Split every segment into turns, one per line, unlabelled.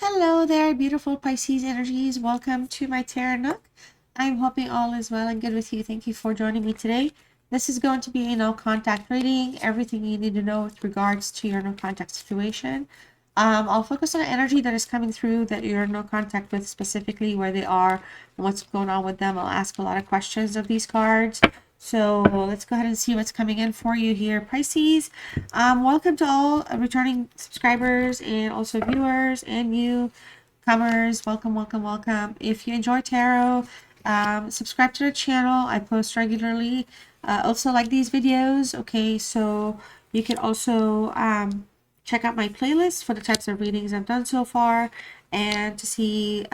Hello there, beautiful Pisces energies. Welcome to my Tarot Nook. I'm hoping all is well and good with you. Thank you for joining me today. This is going to be a no contact reading, everything you need to know with regards to your no contact situation. I'll focus on the energy that is coming through that you're in no contact with, specifically where they are and what's going on with them. I'll ask a lot of questions of these cards. So let's go ahead and see what's coming in for you here, Pisces. Welcome to all returning subscribers and also viewers and newcomers. Welcome, welcome, welcome. If you enjoy tarot, subscribe to the channel. I post regularly. Also like these videos. Okay, so you can also check out my playlist for the types of readings I've done so far and to see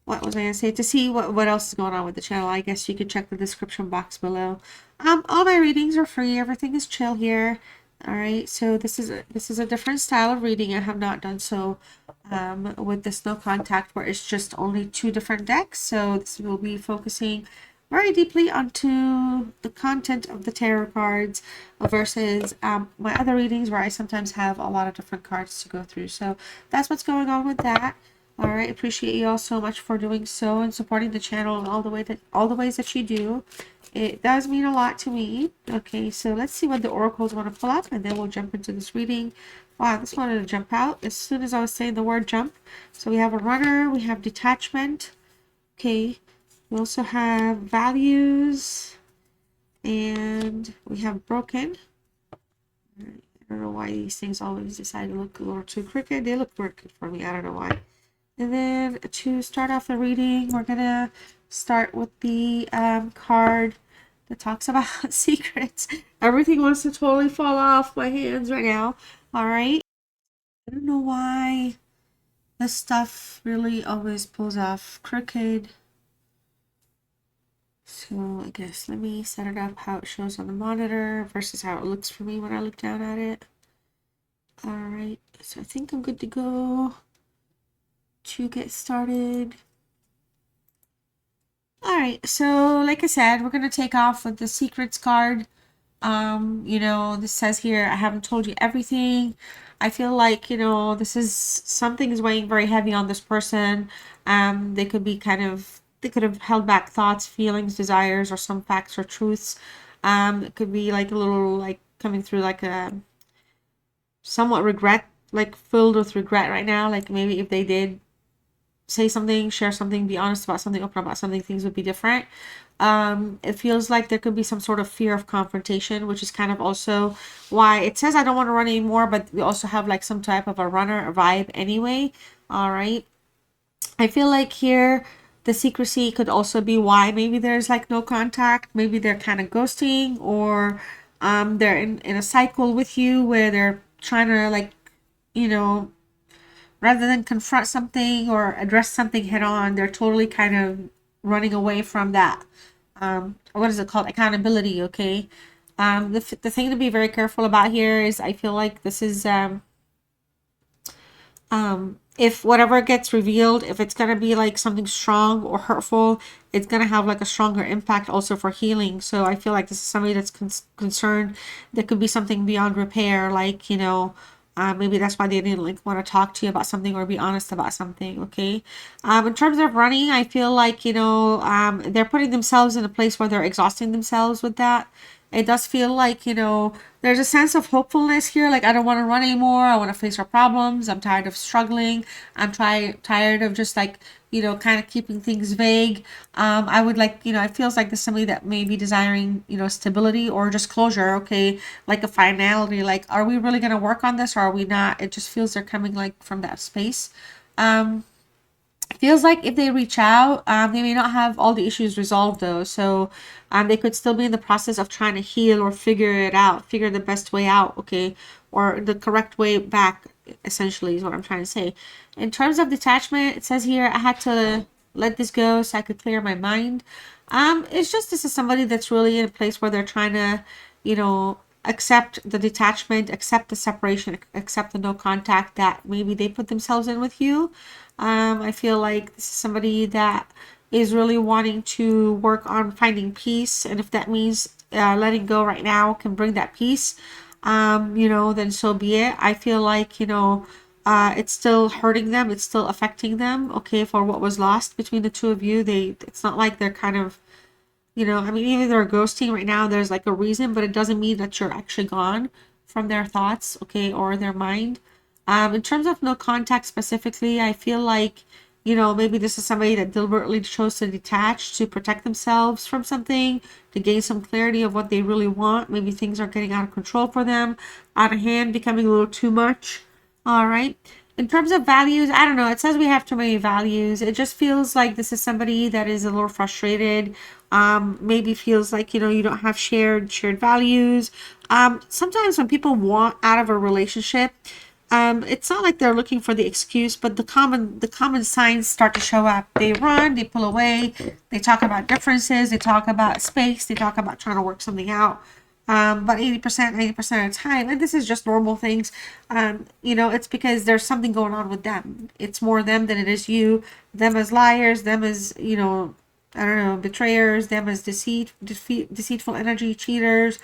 what was I going to say? To see what else is going on with the channel, I guess you could check the description box below. All my readings are free. Everything is chill here. All right, so this is a different style of reading. I have not done so with this no contact where it's just only two different decks. So this will be focusing very deeply onto the content of the tarot cards versus my other readings where I sometimes have a lot of different cards to go through. So that's what's going on with that. All right, appreciate you all so much for doing so and supporting the channel in all the ways that you do. It does mean a lot to me. Okay, so let's see what the oracles want to pull up, and then we'll jump into this reading. Wow, this wanted to jump out as soon as I was saying the word jump. So we have a runner, we have detachment. Okay, we also have values, and we have broken. I don't know why these things always decide to look a little too crooked. They look crooked for me. I don't know why. And then to start off the reading, we're going to start with the card that talks about secrets. Everything wants to totally fall off my hands right now. All right. I don't know why this stuff really always pulls off crooked. So I guess let me set it up how it shows on the monitor versus how it looks for me when I look down at it. All right. So I think I'm good to go to get started. All right, so like I said, we're going to take off with the secrets card. You know, this says here, I haven't told you everything. I feel like, you know, this is something is weighing very heavy on this person. They could be they could have held back thoughts, feelings, desires, or some facts or truths. It could be like a little, like coming through like a somewhat regret, like filled with regret right now. Like maybe if they did say something, share something, be honest about something, open about something, things would be different. It feels like there could be some sort of fear of confrontation, which is kind of also why it says I don't want to run anymore, but we also have like some type of a runner vibe anyway. All right. I feel like here the secrecy could also be why maybe there's like no contact. Maybe they're kind of ghosting, or they're in a cycle with you where they're trying to like, you know, rather than confront something or address something head on, they're totally kind of running away from that. What is it called? Accountability, okay? The thing to be very careful about here is I feel like this is, if whatever gets revealed, if it's going to be like something strong or hurtful, it's going to have like a stronger impact also for healing. So I feel like this is somebody that's concerned. There could be something beyond repair, like, you know, maybe that's why they didn't like want to talk to you about something or be honest about something. Okay. In terms of running, I feel like, you know, they're putting themselves in a place where they're exhausting themselves with that. It does feel like, you know, there's a sense of hopefulness here. Like, I don't want to run anymore. I want to face our problems. I'm tired of struggling. I'm tired of just like, you know, kind of keeping things vague. I would like, you know, it feels like there's somebody that may be desiring, you know, stability or just closure. Okay. Like a finality. Like, are we really going to work on this or are we not? It just feels they're coming like from that space. Feels like if they reach out, they may not have all the issues resolved though. So they could still be in the process of trying to heal or figure it out, figure the best way out, okay, or the correct way back, essentially, is what I'm trying to say. In terms of detachment, it says here, I had to let this go so I could clear my mind. It's just this is somebody that's really in a place where they're trying to, you know, accept the detachment, accept the separation, accept the no contact that maybe they put themselves in with you. I feel like this is somebody that is really wanting to work on finding peace, and if that means letting go right now can bring that peace, you know, then so be it. I feel like, you know, it's still hurting them. It's still affecting them. Okay, for what was lost between the two of you. It's not like they're kind of, you know, I mean, even they're ghosting right now, there's like a reason, but it doesn't mean that you're actually gone from their thoughts, okay, or their mind. In terms of no contact specifically, I feel like, you know, maybe this is somebody that deliberately chose to detach to protect themselves from something, to gain some clarity of what they really want. Maybe things are getting out of control for them, out of hand, becoming a little too much. All right. In terms of values, I don't know. It says we have too many values. It just feels like this is somebody that is a little frustrated. Maybe feels like, you know, you don't have shared values. Sometimes when people want out of a relationship, it's not like they're looking for the excuse, but the common signs start to show up. They run, they pull away, they talk about differences, they talk about space, they talk about trying to work something out. But 80%, 90% of the time, and this is just normal things, you know, it's because there's something going on with them. It's more them than it is you. Them as liars, them as, you know, I don't know, betrayers, them as deceitful energy, cheaters,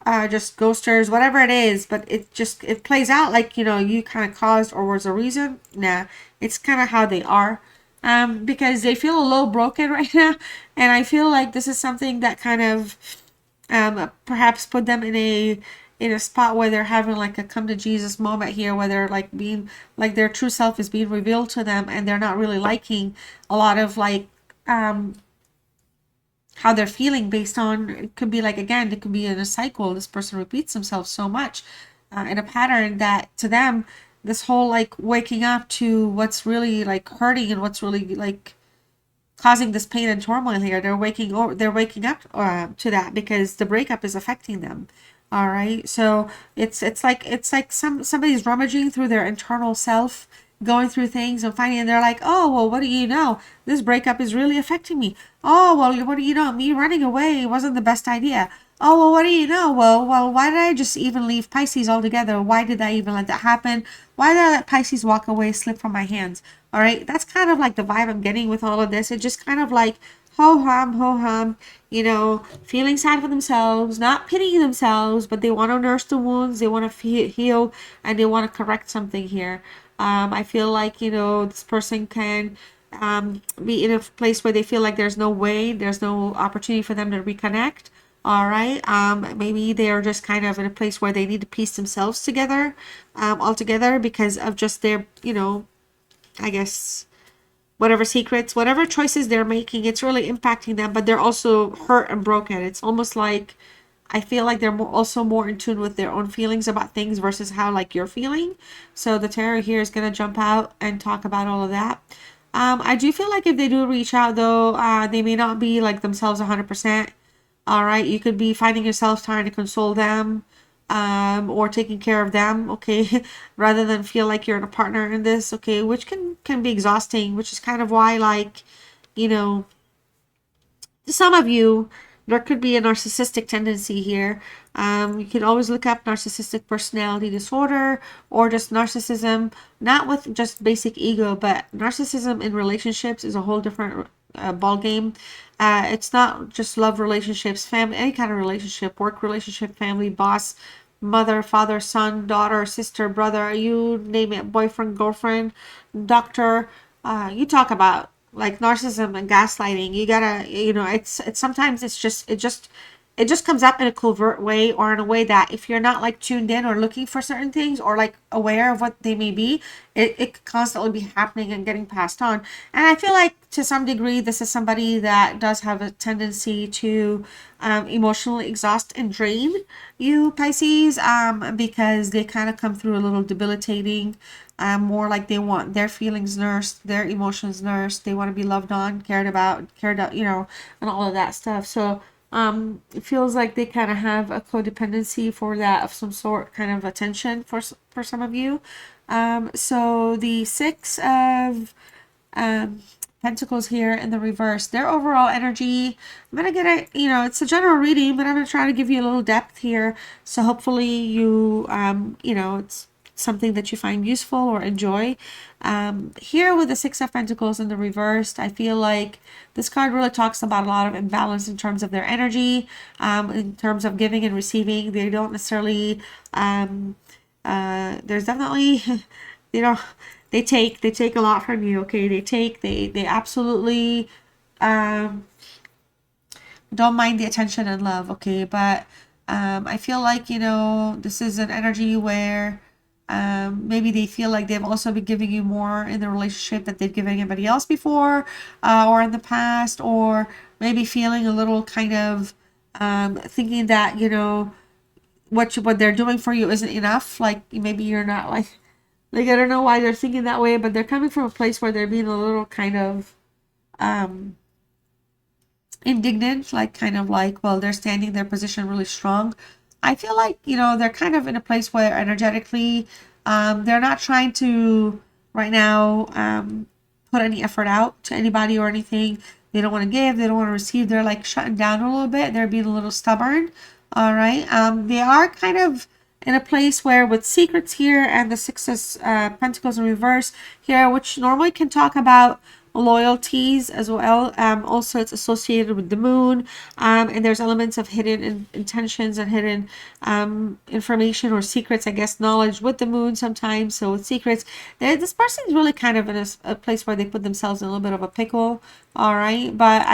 just ghosters, whatever it is. But it plays out like, you know, you kind of caused or was a reason. Nah, it's kind of how they are. Because they feel a little broken right now, and I feel like this is something that kind of perhaps put them in a spot where they're having like a come to Jesus moment here, where they're like being like their true self is being revealed to them, and they're not really liking a lot of like how they're feeling based on, it could be like, again, it could be in a cycle. This person repeats themselves so much in a pattern that to them, this whole like waking up to what's really like hurting and what's really like causing this pain and turmoil here. They're waking up to that because the breakup is affecting them. All right. So it's like somebody's rummaging through their internal self, going through things and finding, and they're like, oh well, what do you know? This breakup is really affecting me. Oh well, what do you know? Me running away wasn't the best idea. Oh well, what do you know? Well, why did I just even leave Pisces altogether? Why did I even let that happen? Why did I let Pisces walk away, slip from my hands? All right, that's kind of like the vibe I'm getting with all of this. It's just kind of like ho hum, you know, feeling sad for themselves, not pitying themselves, but they want to nurse the wounds, they want to heal, and they want to correct something here. I feel like, you know, this person can be in a place where they feel like there's no way, there's no opportunity for them to reconnect. All right. Maybe they're just kind of in a place where they need to piece themselves together, altogether because of just their, you know, I guess whatever secrets, whatever choices they're making, it's really impacting them, but they're also hurt and broken. It's almost like I feel like they're also more in tune with their own feelings about things versus how like you're feeling. So the tarot here is going to jump out and talk about all of that. I do feel like if they do reach out though, they may not be like themselves 100%. All right, you could be finding yourself trying to console them, or taking care of them, okay, rather than feel like you're a partner in this, okay, which can be exhausting, which is kind of why, like, you know, some of you, there could be a narcissistic tendency here. You can always look up narcissistic personality disorder or just narcissism, not with just basic ego, but narcissism in relationships is a whole different ball game. It's not just love relationships, family, any kind of relationship, work relationship, family, boss, mother, father, son, daughter, sister, brother, you name it, boyfriend, girlfriend, doctor. You talk about like narcissism and gaslighting. You gotta, you know, it's sometimes it just comes up in a covert way or in a way that if you're not like tuned in or looking for certain things or like aware of what they may be, it could constantly be happening and getting passed on. And I feel like to some degree this is somebody that does have a tendency to emotionally exhaust and drain you, Pisces, because they kind of come through a little debilitating, more like they want their feelings nursed, their emotions nursed, they want to be loved on, cared out, you know, and all of that stuff. So it feels like they kind of have a codependency for that of some sort, kind of attention for some of you. So the Six of Pentacles here in the reverse, their overall energy, I'm gonna get a, you know, it's a general reading, but I'm gonna try to give you a little depth here. So hopefully you, you know, it's something that you find useful or enjoy. Here with the Six of Pentacles in the reversed, I feel like this card really talks about a lot of imbalance in terms of their energy, in terms of giving and receiving. They don't necessarily, there's definitely, you know, they take a lot from you. Okay, they absolutely, um, don't mind the attention and love. Okay, but I feel like, this is an energy where maybe they feel like they've also been giving you more in the relationship that they've given anybody else before, or in the past, or maybe feeling a little kind of thinking that, what they're doing for you isn't enough. Like maybe you're not like I don't know why they're thinking that way, but they're coming from a place where they're being a little kind of um indignant, like kind of like, well, they're standing their position really strong. I feel like, they're kind of in a place where energetically, they're not trying to right now put any effort out to anybody or anything. They don't want to give, they don't want to receive. They're like shutting down a little bit. They're being a little stubborn. All right. They are kind of in a place where with secrets here and the Six of Pentacles in reverse here, which normally can talk about loyalties as well. Also, it's associated with the moon, and there's elements of hidden intentions and hidden information or secrets, I guess, knowledge with the moon sometimes. So with secrets, this person's really kind of in a place where they put themselves in a little bit of a pickle. All right, but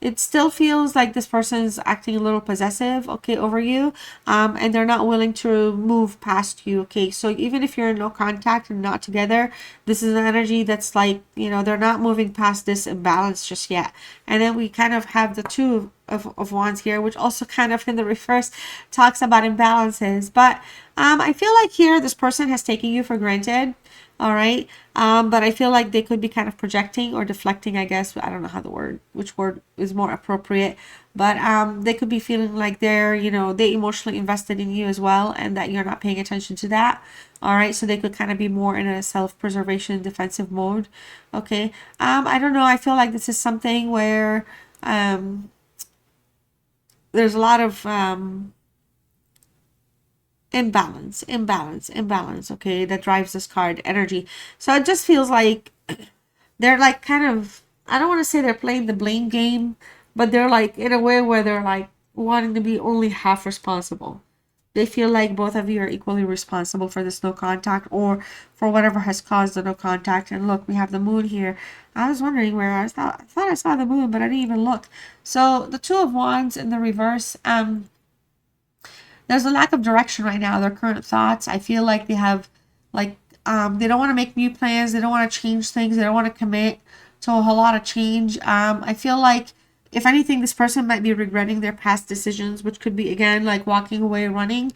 it still feels like this person's acting a little possessive, okay, over you, and they're not willing to move past you. Okay, so even if you're in no contact and not together, this is an energy that's like, they're not moving past this imbalance just yet. And then we kind of have the Two of Wands here, which also kind of in the reverse talks about imbalances. But I feel like here this person has taken you for granted. All right. But I feel like they could be kind of projecting or deflecting, I guess. I don't know which word is more appropriate, but they could be feeling like they emotionally invested in you as well, and that you're not paying attention to that. All right. So they could kind of be more in a self-preservation defensive mode. Okay. I don't know. I feel like this is something where there's a lot of imbalance, okay, that drives this card energy. So it just feels like they're like kind of, I don't want to say they're playing the blame game, but they're like in a way where they're like wanting to be only half responsible. They feel like both of you are equally responsible for this no contact or for whatever has caused the no contact. And look, we have the moon here. I was wondering where I thought I saw the moon, but I didn't even look. So the Two of Wands in the reverse, there's a lack of direction right now. Their current thoughts, I feel like they have like they don't want to make new plans, they don't want to change things, they don't want to commit to a whole lot of change. I feel like if anything, this person might be regretting their past decisions, which could be again like walking away, running.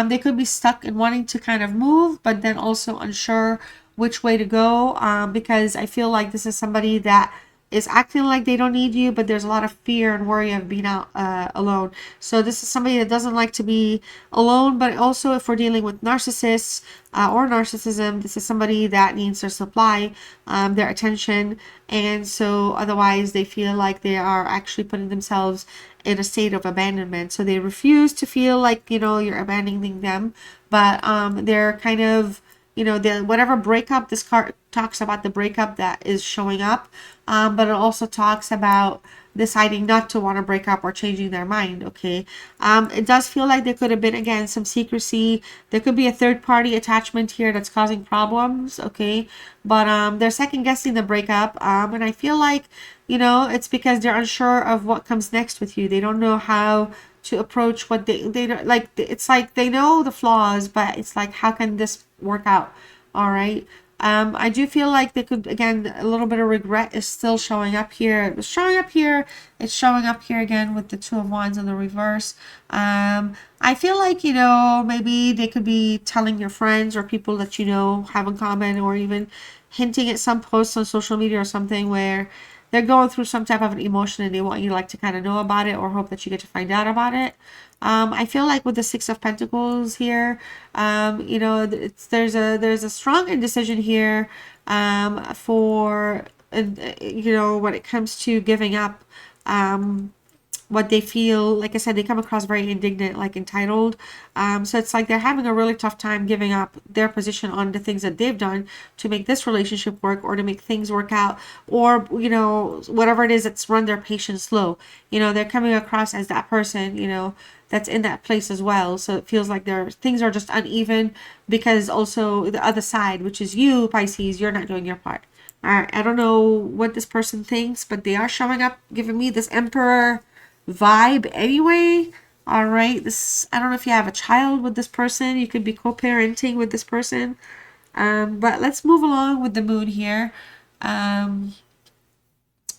They could be stuck in wanting to kind of move, but then also unsure which way to go, because I feel like this is somebody that is acting like they don't need you, but there's a lot of fear and worry of being out alone. So this is somebody that doesn't like to be alone, but also if we're dealing with narcissists or narcissism, this is somebody that needs their supply, their attention, and so otherwise they feel like they are actually putting themselves in a state of abandonment. So they refuse to feel like, you're abandoning them, but they're kind of, the whatever breakup, this card talks about the breakup that is showing up, but it also talks about deciding not to want to break up or changing their mind. Okay, it does feel like there could have been again some secrecy. There could be a third party attachment here that's causing problems. Okay, but they're second guessing the breakup, and I feel like it's because they're unsure of what comes next with you. They don't know how to approach what they don't like. It's like they know the flaws, but it's like, how can this work out? All right. I do feel like they could, again, a little bit of regret is still showing up here. It was showing up here. It's showing up here again with the Two of Wands in the reverse. I feel like, maybe they could be telling your friends or people that have in common, or even hinting at some posts on social media or something where they're going through some type of an emotion and they want you to kind of know about it or hope that you get to find out about it. I feel like with the Six of Pentacles here, there's a strong indecision here for when it comes to giving up what they feel. Like I said, they come across very indignant, like entitled. So it's like they're having a really tough time giving up their position on the things that they've done to make this relationship work, or to make things work out, or, you know, whatever it is that's run their patience low. You know, they're coming across as that person, you know, that's in that place as well. So it feels like their things are just uneven, because also the other side, which is you, Pisces, you're not doing your part. All right, I don't know what this person thinks, but they are showing up, giving me this Emperor vibe anyway. All right, this, I don't know if you have a child with this person. You could be co-parenting with this person. But let's move along with the moon here. Um,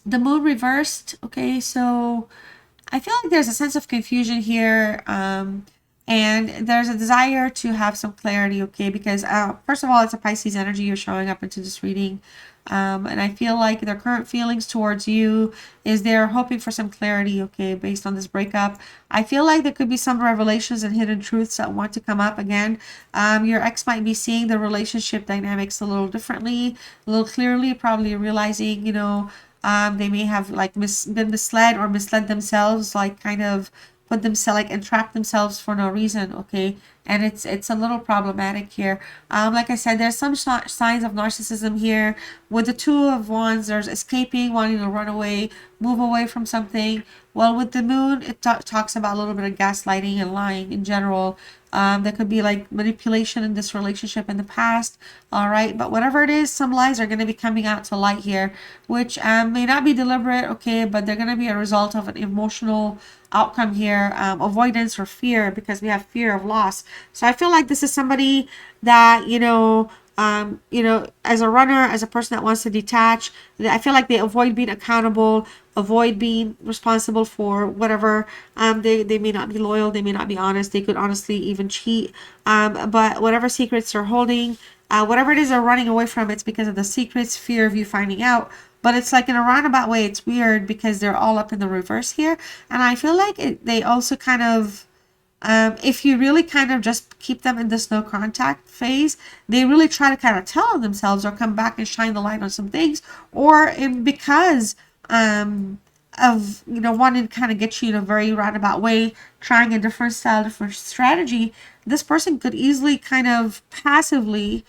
the moon reversed. Okay, so I feel like there's a sense of confusion here, and there's a desire to have some clarity, okay? Because first of all, it's a Pisces energy you're showing up into this reading, and I feel like their current feelings towards you is they're hoping for some clarity, okay, based on this breakup. I feel like there could be some revelations and hidden truths that want to come up again. Your ex might be seeing the relationship dynamics a little differently, a little clearly, probably realizing, you know, they may have like been misled or misled themselves, like kind of put themselves, like entrap themselves for no reason, okay? And it's a little problematic here. Like I said, there's some signs of narcissism here. With the Two of Wands, there's escaping, wanting to run away, move away from something. Well, with the moon, it talks about a little bit of gaslighting and lying in general. There could be like manipulation in this relationship in the past. All right, but whatever it is, some lies are going to be coming out to light here, which may not be deliberate, okay, but they're going to be a result of an emotional outcome here, avoidance or fear, because we have fear of loss. So I feel like this is somebody that, you know, as a runner, as a person that wants to detach, I feel like they avoid being accountable, avoid being responsible for whatever. They may not be loyal, they may not be honest, they could honestly even cheat. But whatever secrets they're holding, whatever it is they're running away from, it's because of the secrets, fear of you finding out. But it's like in a roundabout way, it's weird because they're all up in the reverse here. And I feel like they also kind of, if you really kind of just keep them in this no contact phase, they really try to kind of tell on themselves or come back and shine the light on some things, or because of, you know, wanting to kind of get you in a very roundabout way, trying a different style, different strategy, this person could easily kind of passively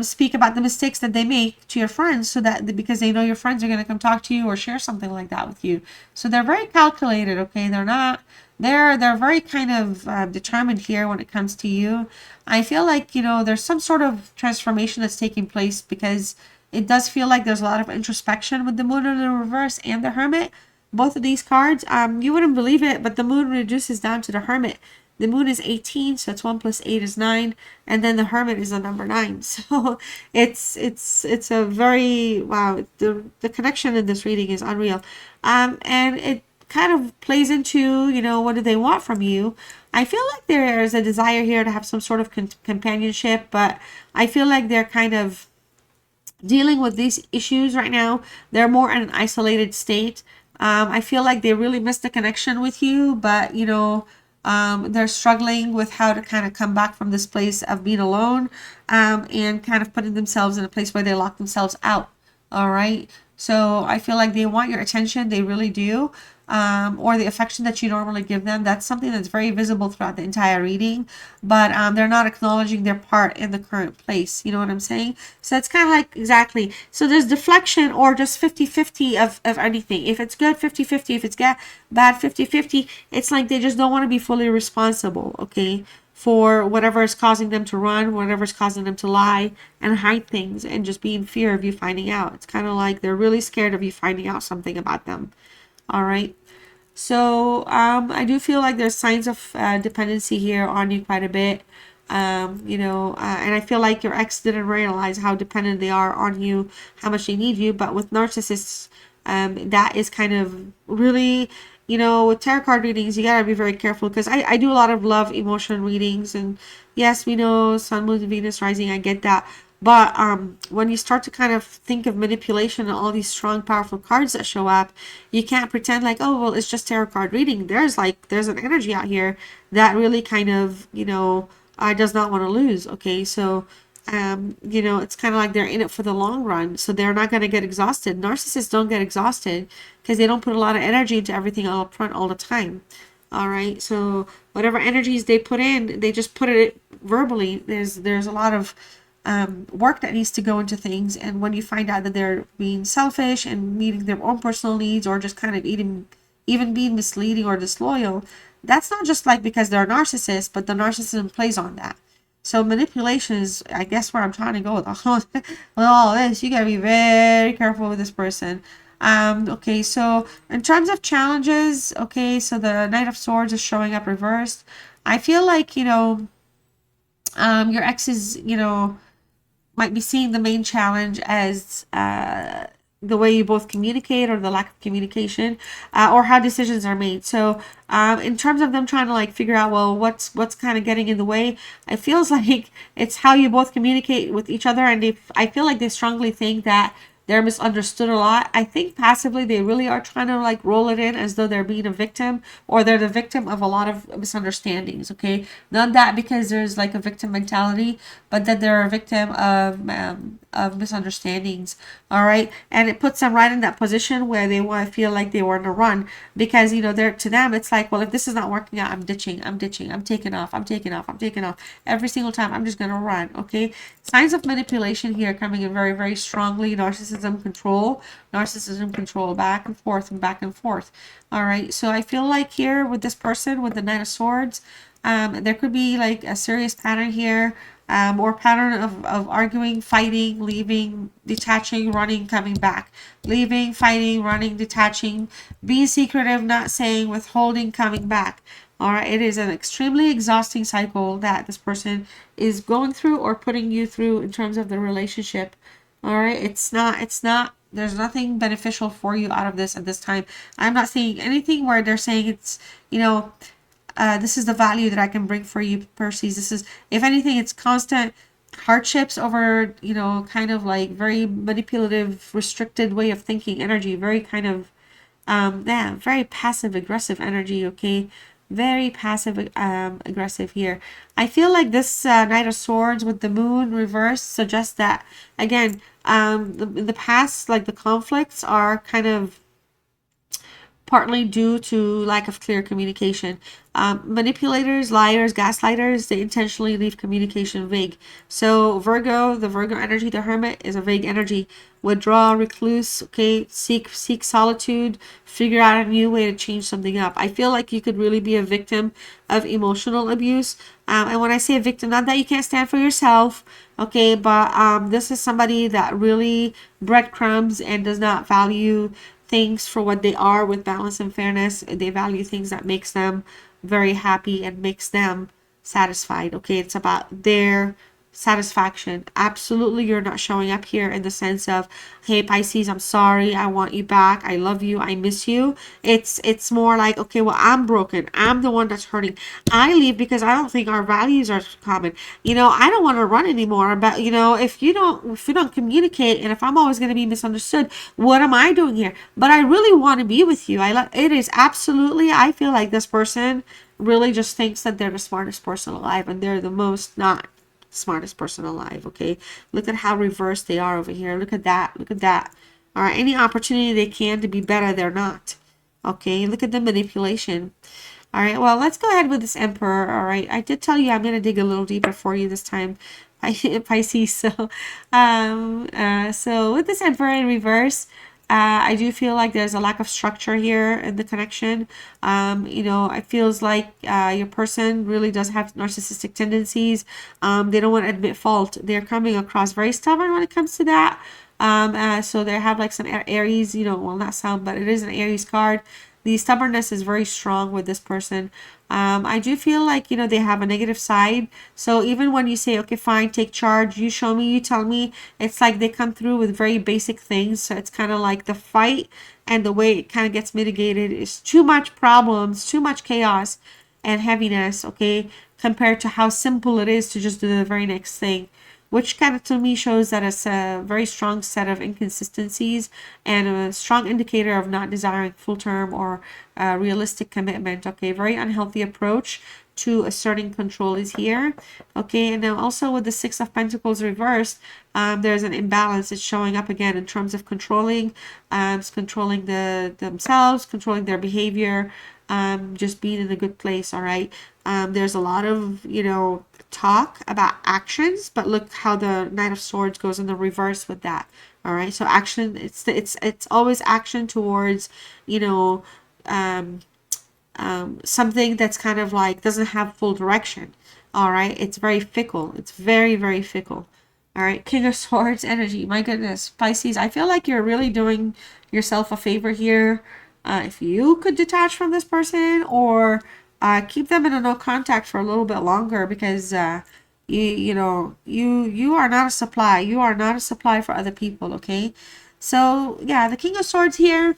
speak about the mistakes that they make to your friends, so that because they know your friends are going to come talk to you or share something like that with you. So they're very calculated, okay? They're not, they're very kind of determined here when it comes to you. I feel like, you know, there's some sort of transformation that's taking place, because it does feel like there's a lot of introspection with the moon in the reverse and the hermit. Both of these cards, you wouldn't believe it, but the moon reduces down to the hermit. The moon is 18, so it's 1 plus 8 is 9, and then the hermit is the number 9. So it's a very, wow, the connection in this reading is unreal. And it kind of plays into, you know, what do they want from you? I feel like there's a desire here to have some sort of companionship, but I feel like they're kind of dealing with these issues right now. They're more in an isolated state. I feel like they really miss the connection with you, but, you know, they're struggling with how to kind of come back from this place of being alone, and kind of putting themselves in a place where they lock themselves out. All right. So I feel like they want your attention. They really do. Or the affection that you normally give them. That's something that's very visible throughout the entire reading, but they're not acknowledging their part in the current place. You know what I'm saying? So it's kind of like, exactly. So there's deflection, or just 50-50 of anything. If it's good, 50-50. If it's bad, 50-50. It's like they just don't want to be fully responsible, okay, for whatever is causing them to run, whatever is causing them to lie and hide things, and just be in fear of you finding out. It's kind of like they're really scared of you finding out something about them. All right. So I do feel like there's signs of dependency here on you quite a bit. And I feel like your ex didn't realize how dependent they are on you, how much they need you. But with narcissists, that is kind of really, with tarot card readings, you gotta be very careful, because I do a lot of love emotion readings, and yes, we know Sun, Moon, Venus, Rising, I get that. But when you start to kind of think of manipulation and all these strong, powerful cards that show up, you can't pretend like, oh, well, it's just tarot card reading. There's an energy out here that really kind of, does not want to lose. Okay, so You know, it's kind of like they're in it for the long run, so they're not going to get exhausted. Narcissists don't get exhausted because they don't put a lot of energy into everything all up front all the time. All right, so whatever energies they put in, they just put it verbally. There's a lot of work that needs to go into things, and when you find out that they're being selfish and meeting their own personal needs, or just kind of even being misleading or disloyal, that's not just like because they're narcissists, but the narcissism plays on that. So manipulation is, I guess, where I'm trying to go with all this. You gotta be very careful with this person. Okay, so in terms of challenges, okay, so the Knight of Swords is showing up reversed. I feel like, your ex is, might be seeing the main challenge as the way you both communicate or the lack of communication, or how decisions are made. So in terms of them trying to like figure out, well, what's kind of getting in the way, it feels like it's how you both communicate with each other. And if I feel like they strongly think that they're misunderstood a lot. I think passively they really are trying to like roll it in as though they're being a victim, or they're the victim of a lot of misunderstandings. Okay, not that because there's like a victim mentality, but that they're a victim of misunderstandings. All right, and it puts them right in that position where they want to feel like they were in a run, because they're, to them it's like, well, if this is not working out, I'm ditching, I'm taking off, I'm taking off every single time. I'm just gonna run. Okay, signs of manipulation here coming in very, very strongly. Narcissism control, back and forth and back and forth. All right, so I feel like here with this person with the Knight of Swords, there could be like a serious pattern here, or pattern of arguing, fighting, leaving, detaching, running, coming back, leaving, fighting, running, detaching, being secretive, not saying, withholding, coming back. All right, it is an extremely exhausting cycle that this person is going through or putting you through in terms of the relationship. All right, it's not, there's nothing beneficial for you out of this at this time. I'm not seeing anything where they're saying it's, this is the value that I can bring for you, Percy's. This is, if anything, it's constant hardships over, kind of like very manipulative, restricted way of thinking, energy, very kind of, yeah, very passive aggressive energy. Okay, very passive aggressive here. I feel like this Knight of Swords with the moon reversed suggests that, again, in the past, like the conflicts are kind of partly due to lack of clear communication. Manipulators, liars, gaslighters, they intentionally leave communication vague. So Virgo, the Virgo energy, the Hermit, is a vague energy. Withdraw, recluse, okay, seek solitude, figure out a new way to change something up. I feel like you could really be a victim of emotional abuse. And when I say a victim, not that you can't stand for yourself, okay, but this is somebody that really breadcrumbs and does not value things for what they are with balance and fairness. They value things that makes them very happy and makes them satisfied. Okay, it's about their satisfaction. Absolutely, you're not showing up here in the sense of, hey Pisces, I'm sorry, I want you back, I love you, I miss you. It's more like, okay, well, I'm broken, I'm the one that's hurting, I leave because I don't think our values are common. I don't want to run anymore, but if you don't communicate, and if I'm always going to be misunderstood, what am I doing here? But I really want to be with you. It is absolutely, I feel like this person really just thinks that they're the smartest person alive, and they're the most not smartest person alive. Okay, look at how reversed they are over here. Look at that, look at that. All right, any opportunity they can to be better, they're not. Okay, look at the manipulation. All right, well, let's go ahead with this Emperor. All right, I did tell you I'm going to dig a little deeper for you this time, Pisces. So with this Emperor in reverse, I do feel like there's a lack of structure here in the connection. It feels like your person really does have narcissistic tendencies. They don't want to admit fault. They're coming across very stubborn when it comes to that. So they have like some Aries, well, not some, but it is an Aries card. The stubbornness is very strong with this person. I do feel like, they have a negative side. So even when you say, okay, fine, take charge, you show me, you tell me, it's like they come through with very basic things. So it's kind of like the fight, and the way it kind of gets mitigated is too much problems, too much chaos and heaviness, okay, compared to how simple it is to just do the very next thing, which kind of to me shows that it's a very strong set of inconsistencies and a strong indicator of not desiring full-term or realistic commitment. Okay, very unhealthy approach to asserting control is here. Okay, and now also with the Six of Pentacles reversed, there's an imbalance. It's showing up again in terms of controlling, controlling themselves, controlling their behavior, just being in a good place. All right. There's a lot of, you know, talk about actions, but look how the Knight of Swords goes in the reverse with that. All right. So action, it's always action towards, you know, something that's kind of like doesn't have full direction. All right. It's very fickle. It's very, very fickle. All right. King of Swords energy. My goodness. Pisces, I feel like you're really doing yourself a favor here. If you could detach from this person, or keep them in a no contact for a little bit longer, because you are not a supply. You are not a supply for other people. Okay. So yeah, the King of Swords here.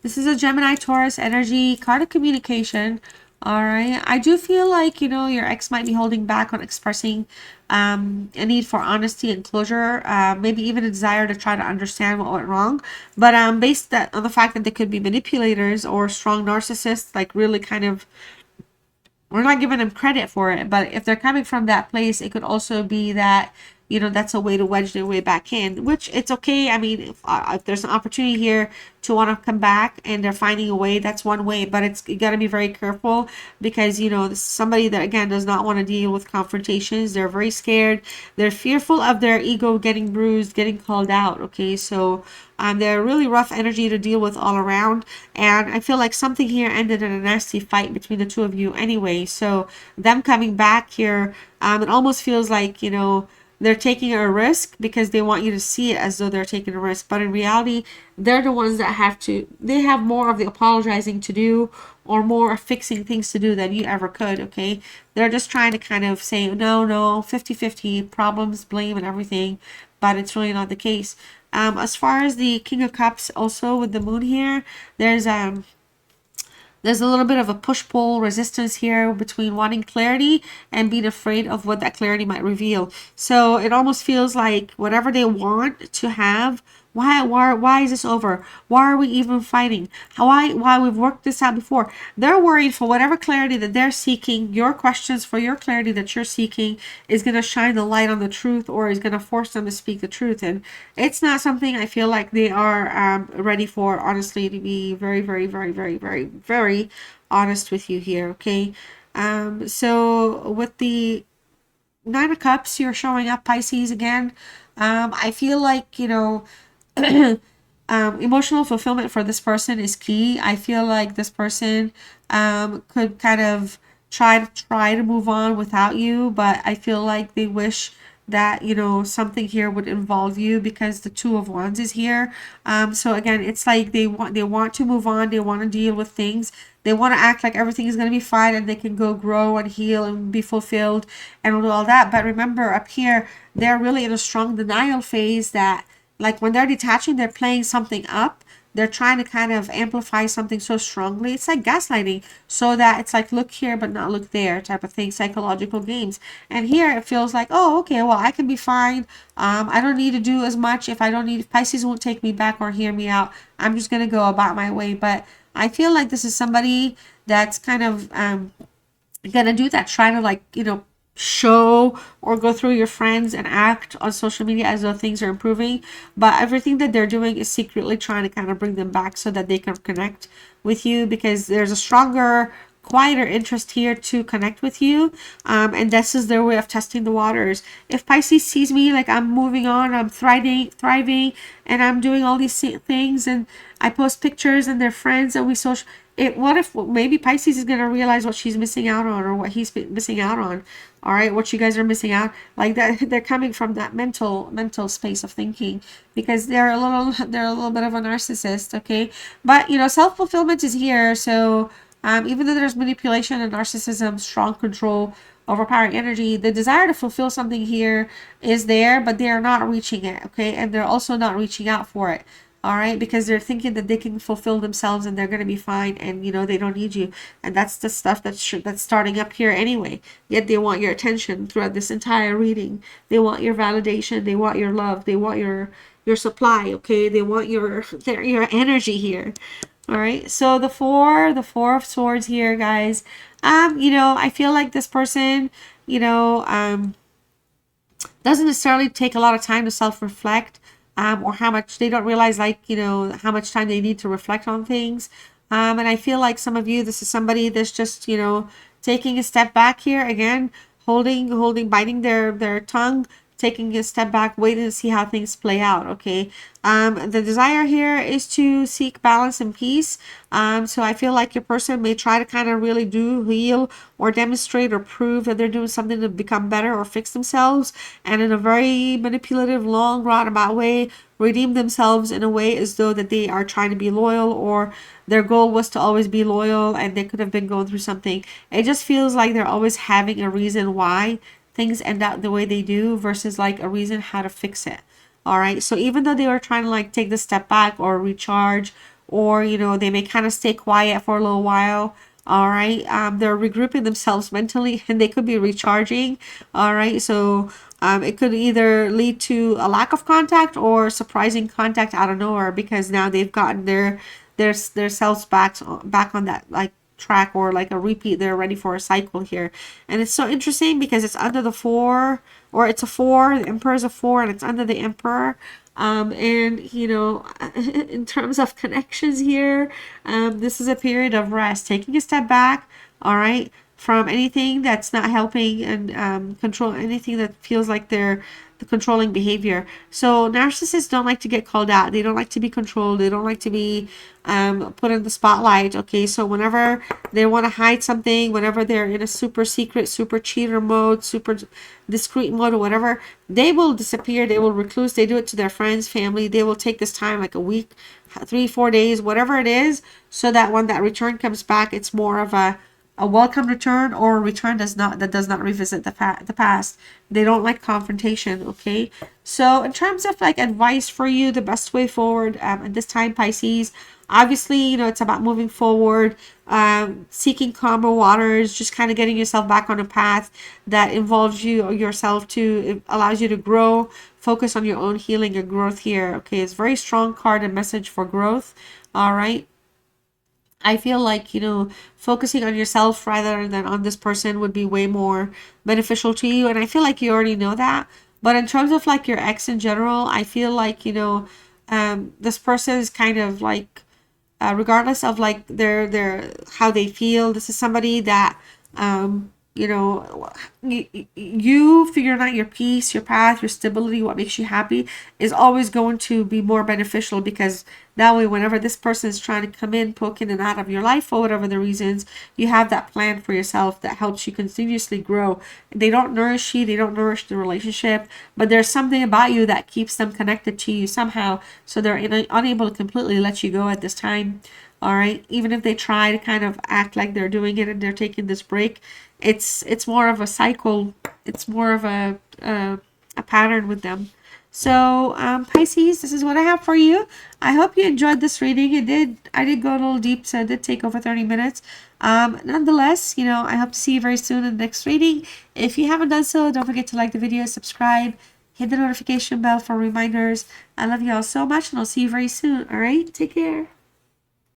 This is a Gemini Taurus energy card of communication. All right. I do feel like, you know, your ex might be holding back on expressing a need for honesty and closure, maybe even a desire to try to understand what went wrong. But based on the fact that they could be manipulators or strong narcissists, like really kind of, we're not giving them credit for it, but if they're coming from that place, it could also be that, you know, that's a way to wedge their way back in, which it's okay. I mean, if there's an opportunity here to want to come back and they're finding a way, that's one way, but you got to be very careful, because, you know, this is somebody that, again, does not want to deal with confrontations. They're very scared. They're fearful of their ego getting bruised, getting called out. Okay. So, they're really rough energy to deal with all around. And I feel like something here ended in a nasty fight between the two of you anyway. So them coming back here, it almost feels like, you know, they're taking a risk because they want you to see it as though they're taking a risk. But in reality, they're the ones that they have more of the apologizing to do, or more fixing things to do than you ever could. Okay. They're just trying to kind of say, no, 50-50 problems, blame and everything. But it's really not the case. As far as the King of Cups, also with the moon here, there's a little bit of a push-pull resistance here between wanting clarity and being afraid of what that clarity might reveal. So it almost feels like whatever they want to have, why is this over? Why are we even fighting? Why we've worked this out before? They're worried for whatever clarity that they're seeking. Your questions for your clarity that you're seeking is going to shine the light on the truth, or is going to force them to speak the truth. And it's not something I feel like they are ready for, honestly, to be very, very, very, very, very, very honest with you here. Okay. So with the Nine of Cups, you're showing up, Pisces, again. I feel like, you know, emotional fulfillment for this person is key. I feel like this person could kind of try to move on without you, but I feel like they wish that, you know, something here would involve you, because the Two of Wands is here. So again, it's like they want to move on, they want to deal with things, they want to act like everything is going to be fine and they can go grow and heal and be fulfilled and do all that. But remember, up here, they're really in a strong denial phase, that like when they're detaching, they're playing something up. They're trying to kind of amplify something so strongly. It's like gaslighting, so that it's like look here but not look there type of thing, psychological games. And here it feels like, oh, okay, well, I can be fine. I don't need to do as much. If Pisces won't take me back or hear me out, I'm just going to go about my way. But I feel like this is somebody that's kind of gonna do that, trying to, like, you know, show or go through your friends and act on social media as though things are improving, but everything that they're doing is secretly trying to kind of bring them back so that they can connect with you, because there's a stronger, quieter interest here to connect with you, and this is their way of testing the waters. If Pisces sees me like I'm moving on, I'm thriving, and I'm doing all these things, and I post pictures and they're friends and we social, what if maybe Pisces is going to realize what she's missing out on, or what he's missing out on. All right, what you guys are missing out, like that. They're coming from that mental space of thinking, because they're a little bit of a narcissist. Okay, but you know, self-fulfillment is here. So even though there's manipulation and narcissism, strong control, overpowering energy, the desire to fulfill something here is there, but they are not reaching it. Okay, and they're also not reaching out for it. All right, because they're thinking that they can fulfill themselves and they're going to be fine, and you know, they don't need you. And that's the stuff that's starting up here anyway. Yet they want your attention throughout this entire reading. They want your validation, they want your love, they want your supply. Okay, they want your energy here. All right, so the four of swords here, guys. You know, I feel like this person, you know, doesn't necessarily take a lot of time to self-reflect, or how much they don't realize, like, you know, how much time they need to reflect on things. And I feel like some of you, this is somebody that's just, you know, taking a step back here again, biting their tongue, taking a step back, waiting to see how things play out. Okay. The desire here is to seek balance and peace. So I feel like your person may try to kind of really do heal or demonstrate or prove that they're doing something to become better or fix themselves, and in a very manipulative, long, roundabout way, redeem themselves in a way as though that they are trying to be loyal, or their goal was to always be loyal and they could have been going through something. It just feels like they're always having a reason why things end up the way they do versus like a reason how to fix it. All right. So even though they were trying to like take the step back or recharge, or, you know, they may kind of stay quiet for a little while. All right. They're regrouping themselves mentally and they could be recharging. All right. So it could either lead to a lack of contact or surprising contact out of nowhere, because now they've gotten their selves back on that like track, or like a repeat. They're ready for a cycle here. And it's so interesting because it's under the four, or it's a four. The emperor is a four and it's under the emperor. And you know, in terms of connections here, this is a period of rest, taking a step back, all right, from anything that's not helping, and control anything that feels like they're the controlling behavior. So narcissists don't like to get called out. They don't like to be controlled. They don't like to be put in the spotlight. Okay, so whenever they want to hide something, whenever they're in a super secret, super cheater mode, super discreet mode, or whatever, they will disappear. They will recluse. They do it to their friends, family. They will take this time, like a week, 3-4 days, whatever it is, so that when that return comes back, it's more of a welcome return, or a return that does not revisit the past. They don't like confrontation. Okay, so in terms of like advice for you, the best way forward at this time, Pisces, obviously, you know, it's about moving forward, seeking calmer waters, just kind of getting yourself back on a path that involves you yourself, to it allows you to grow, focus on your own healing and growth here. Okay, it's a very strong card and message for growth. All right, I feel like, you know, focusing on yourself rather than on this person would be way more beneficial to you. And I feel like you already know that. But in terms of like your ex in general, I feel like, you know, this person is kind of like, regardless of like their how they feel, this is somebody that, you know, you figuring out your peace, your path, your stability, what makes you happy, is always going to be more beneficial, because that way, whenever this person is trying to come in, poke in and out of your life for whatever the reasons, you have that plan for yourself that helps you continuously grow. They don't nourish you, they don't nourish the relationship, but there's something about you that keeps them connected to you somehow, so they're unable to completely let you go at this time. All right, even if they try to kind of act like they're doing it and they're taking this break, it's more of a cycle. It's more of a pattern with them. So Pisces, this is what I have for you. I hope you enjoyed this reading. I did go a little deep, so it did take over 30 minutes. Nonetheless, you know, I hope to see you very soon in the next reading. If you haven't done so, don't forget to like the video, subscribe, hit the notification bell for reminders. I love you all so much, and I'll see you very soon. All right, take care.